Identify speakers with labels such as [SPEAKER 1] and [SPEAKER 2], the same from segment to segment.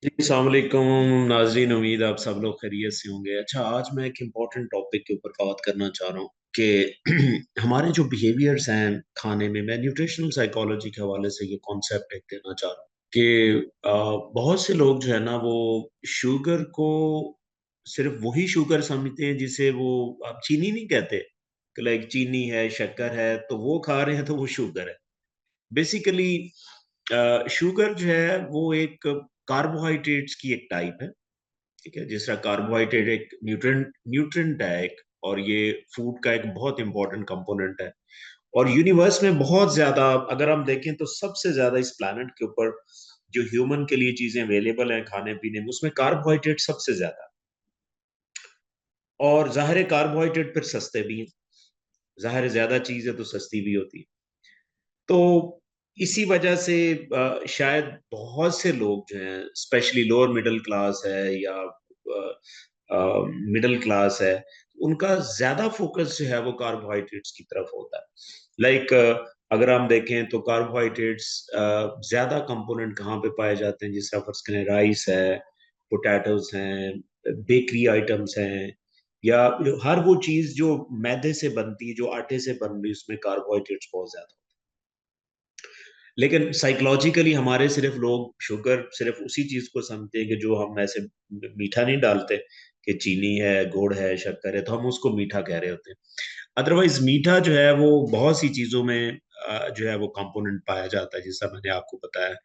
[SPEAKER 1] जी, अस्सलाम वालेकुम नाजरीन। उम्मीद आप सब लोग खैरियत से होंगे। अच्छा, आज मैं एक इम्पोर्टेंट टॉपिक के ऊपर बात करना चाह रहा हूँ कि हमारे जो बिहेवियर्स हैं खाने में, मैं न्यूट्रिशनल साइकोलॉजी के हवाले से ये कॉन्सेप्ट एक देना चाह रहा हूँ कि बहुत से लोग जो है ना वो शुगर को सिर्फ वही शुगर समझते हैं जिसे वो आप चीनी नहीं कहते कि लाइक चीनी है, शक्कर है, तो वो खा रहे हैं तो वो शुगर है। बेसिकली शुगर जो है वो एक कार्बोहाइड्रेट्स की एक टाइप है। ठीक है, जिस तरह कार्बोहाइड्रेट एक न्यूट्रिएंट न्यूट्रिएंट है एक, और ये फूड का एक बहुत इंपॉर्टेंट कंपोनेंट है। और यूनिवर्स में बहुत ज्यादा, अगर हम देखें तो सबसे ज्यादा इस प्लैनेट के ऊपर जो ह्यूमन के लिए चीजें अवेलेबल हैं खाने पीने में, उसमें कार्बोहाइड्रेट सबसे ज्यादा। और जाहिर है कार्बोहाइड्रेट फिर सस्ते भी हैं। जाहिर है ज्यादा चीज है तो सस्ती भी होती है। तो इसी वजह से शायद बहुत से लोग जो हैं, स्पेशली लोअर मिडिल क्लास है या मिडिल क्लास है, उनका ज्यादा फोकस जो है वो कार्बोहाइड्रेट्स की तरफ होता है। लाइक अगर हम देखें तो कार्बोहाइड्रेट्स ज्यादा कंपोनेंट कहाँ पे पाए जाते हैं, जिस तरह फर्ज करें राइस है, पोटैटोज हैं, बेकरी आइटम्स हैं, या हर वो चीज जो मैदे से बनती है, जो आटे से बन रही है, उसमें कार्बोहाइड्रेट्स बहुत ज्यादा। लेकिन साइकोलॉजिकली हमारे सिर्फ लोग शुगर सिर्फ उसी चीज को समझते हैं कि जो हम ऐसे मीठा नहीं डालते, कि चीनी है, गुड़ है, शक्कर है, तो हम उसको मीठा कह रहे होते हैं। अदरवाइज मीठा जो है वो बहुत सी चीजों में जो है वो कंपोनेंट पाया जाता है, जैसा मैंने आपको बताया।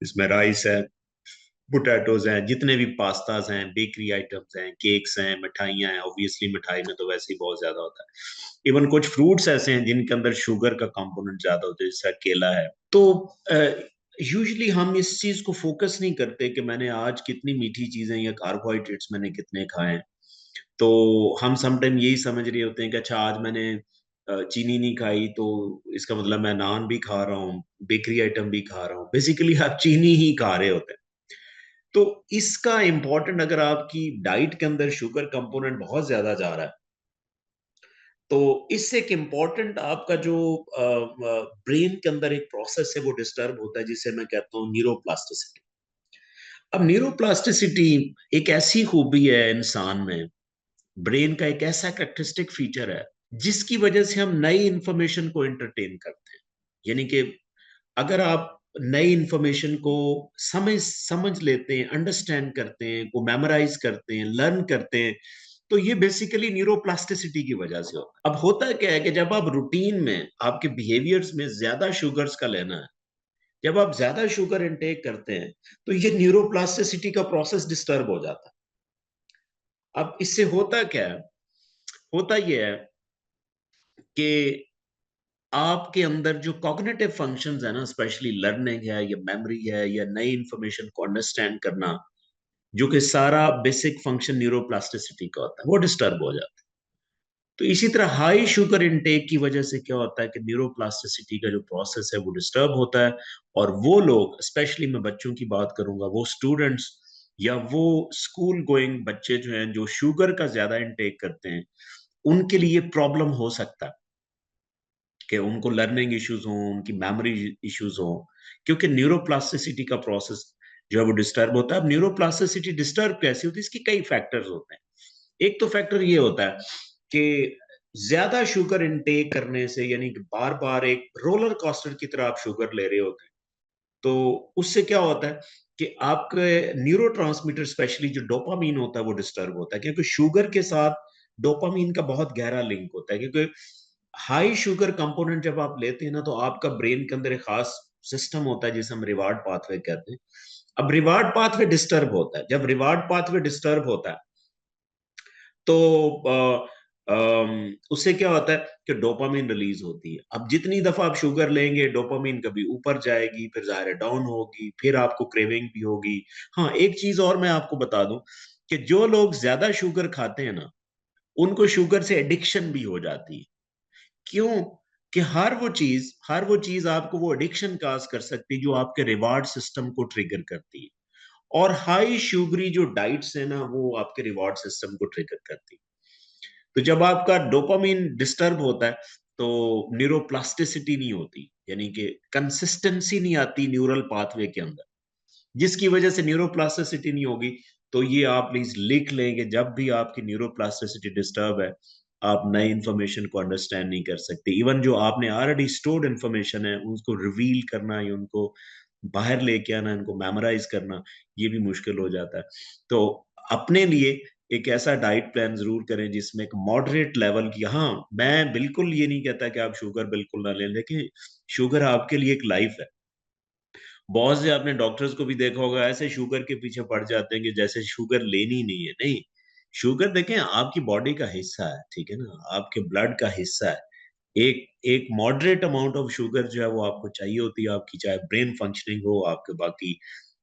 [SPEAKER 1] इसमें राइस है, पोटैटोज हैं, जितने भी पास्ताज हैं, बेकरी आइटम्स हैं, केक्स हैं, मिठाइयाँ हैं। ऑब्वियसली मिठाई में तो वैसे ही बहुत ज्यादा होता है। इवन कुछ फ्रूट्स ऐसे हैं जिनके अंदर शुगर का कंपोनेंट ज्यादा होता है, जैसा केला है। तो यूजुअली हम इस चीज को फोकस नहीं करते कि मैंने आज कितनी मीठी चीजें या कार्बोहाइड्रेट्स मैंने कितने खाए हैं। तो हम समटाइम यही समझ रहे होते हैं कि अच्छा आज मैंने चीनी नहीं खाई तो इसका मतलब मैं नान भी खा रहा हूँ, बेकरी आइटम भी खा रहा हूँ। बेसिकली आप चीनी ही खा रहे होते हैं। तो इसका इम्पोर्टेंट, अगर आपकी डाइट के अंदर शुगर कंपोनेंट बहुत ज्यादा जा रहा है, तो इससे एक इम्पोर्टेंट आपका जो ब्रेन के अंदर एक प्रोसेस है वो डिस्टर्ब होता है, जिसे मैं कहता हूँ न्यूरोप्लास्टिसिटी। अब न्यूरोप्लास्टिसिटी एक ऐसी खूबी है इंसान में, ब्रेन का एक ऐसा कैरेक्टरिस्टिक फीचर है जिसकी वजह से हम नई इंफॉर्मेशन को एंटरटेन करते हैं। यानी कि अगर आप नई इंफॉर्मेशन को समझ समझ लेते हैं, अंडरस्टैंड करते हैं, को मेमोराइज करते हैं, लर्न करते हैं, तो ये बेसिकली न्यूरोप्लास्टिसिटी की वजह से होता है। अब होता क्या है कि जब आप रूटीन में आपके बिहेवियर्स में ज्यादा शुगर्स का लेना है, जब आप ज्यादा शुगर इनटेक करते हैं, तो ये न्यूरोप्लास्टिसिटी का प्रोसेस डिस्टर्ब हो जाता है। अब इससे होता क्या है? होता यह है कि आपके अंदर जो कॉग्निटिव फंक्शंस है ना, स्पेशली लर्निंग है या मेमोरी है या नई इंफॉर्मेशन को अंडरस्टैंड करना, जो कि सारा बेसिक फंक्शन न्यूरोप्लास्टिसिटी का होता है, वो डिस्टर्ब हो जाता है। तो इसी तरह हाई शुगर इनटेक की वजह से क्या होता है कि न्यूरोप्लास्टिसिटी का जो प्रोसेस है वो डिस्टर्ब होता है। और वो लोग, स्पेशली मैं बच्चों की बात करूंगा, वो स्टूडेंट्स या वो स्कूल गोइंग बच्चे जो हैं जो शुगर का ज्यादा इनटेक करते हैं, उनके लिए प्रॉब्लम हो सकता है कि उनको लर्निंग इश्यूज हों, उनकी मेमोरी इश्यूज हों, क्योंकि न्यूरोप्लास्टिसिटी का प्रोसेस जो है वो डिस्टर्ब होता है। अब न्यूरोप्लास्टिसिटी डिस्टर्ब कैसे होती है? इसके कई फैक्टर्स होते हैं। एक तो फैक्टर ये होता है कि ज्यादा शुगर इनटेक करने से, यानी कि बार बार एक रोलर कोस्टर की तरह आप शुगर ले रहे होते हैं, तो उससे क्या होता है कि आपके न्यूरोट्रांसमीटर, स्पेशली जो डोपामीन होता है, वो डिस्टर्ब होता है, क्योंकि शुगर के साथ डोपामीन का बहुत गहरा लिंक होता है। क्योंकि हाई शुगर कंपोनेंट जब आप लेते हैं ना, तो आपका ब्रेन के अंदर एक खास सिस्टम होता है जिसे हम रिवार्ड पाथवे कहते हैं। अब रिवार्ड पाथवे डिस्टर्ब होता है। जब रिवार्ड पाथवे डिस्टर्ब होता है, तो उससे क्या होता है कि डोपामिन रिलीज होती है। अब जितनी दफा आप शुगर लेंगे, डोपामिन कभी ऊपर जाएगी, फिर जाहिर है डाउन होगी, फिर आपको क्रेविंग भी होगी। हाँ, एक चीज और मैं आपको बता दूं कि जो लोग ज्यादा शुगर खाते हैं ना, उनको शुगर से एडिक्शन भी हो जाती है। क्यों? कि हर वो चीज आपको वो एडिक्शन काज कर सकती है जो आपके रिवार्ड सिस्टम को ट्रिगर करती है। और हाई शुगरी जो डाइट्स है ना, वो आपके रिवार्ड सिस्टम को ट्रिगर करती है। तो जब आपका डोपामिन डिस्टर्ब होता है, तो न्यूरोप्लास्टिसिटी नहीं होती, यानी कि कंसिस्टेंसी नहीं आती न्यूरल पाथवे के अंदर। जिसकी वजह से न्यूरोप्लास्टिसिटी नहीं होगी। तो ये आप प्लीज लिख लें कि जब भी आपकी न्यूरोप्लास्टिसिटी डिस्टर्ब है, आप नई इंफॉर्मेशन को अंडरस्टैंड नहीं कर सकते। इवन जो आपने ऑलरेडी स्टोर्ड इंफॉर्मेशन है उसको रिवील करना या उनको बाहर लेके आना, इनको मेमोराइज करना, ये भी मुश्किल हो जाता है। तो अपने लिए एक ऐसा डाइट प्लान जरूर करें जिसमें एक मॉडरेट लेवल की, हाँ मैं बिल्कुल ये नहीं कहता कि आप शुगर बिल्कुल ना लें, लेकिन शुगर आपके लिए एक लाइफ है। बहुत से आपने डॉक्टर्स को भी देखा होगा ऐसे शुगर के पीछे पड़ जाते हैं कि जैसे शुगर लेनी नहीं है। नहीं, शुगर देखें आपकी बॉडी का हिस्सा है, ठीक है ना, आपके ब्लड का हिस्सा है। एक एक मॉडरेट अमाउंट ऑफ शुगर जो है वो आपको चाहिए होती है, आपकी चाहे ब्रेन फंक्शनिंग हो, आपके बाकी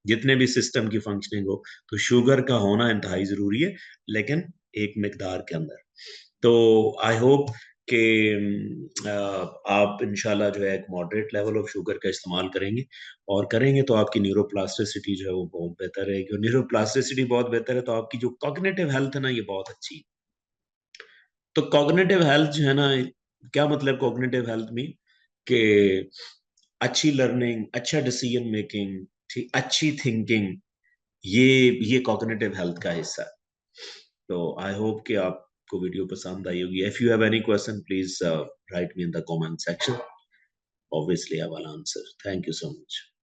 [SPEAKER 1] जितने भी सिस्टम की फंक्शनिंग हो, तो शुगर का होना इंतहाई जरूरी है, लेकिन एक मिकदार के अंदर। तो आई होप कि आप इंशाल्लाह जो है एक मॉडरेट लेवल ऑफ शुगर का इस्तेमाल करेंगे, और करेंगे तो आपकी न्यूरोप्लास्टिसिटी जो है वो बहुत बेहतर रहेगी। और न्यूरोप्लास्टिसिटी बहुत बेहतर है तो आपकी जो कॉग्निटिव हेल्थ है ना, ये बहुत अच्छी है। तो कॉग्निटिव हेल्थ जो है ना, क्या मतलब कॉग्निटिव हेल्थ में, कि अच्छी लर्निंग, अच्छा डिसीजन मेकिंग, ठीक, अच्छी थिंकिंग, ये ये कॉग्निटिव हेल्थ का हिस्सा है। तो आई होप कि आपको वीडियो पसंद आई होगी। If you have any question please right me in the comment section, obviously I will answer. Thank you so much.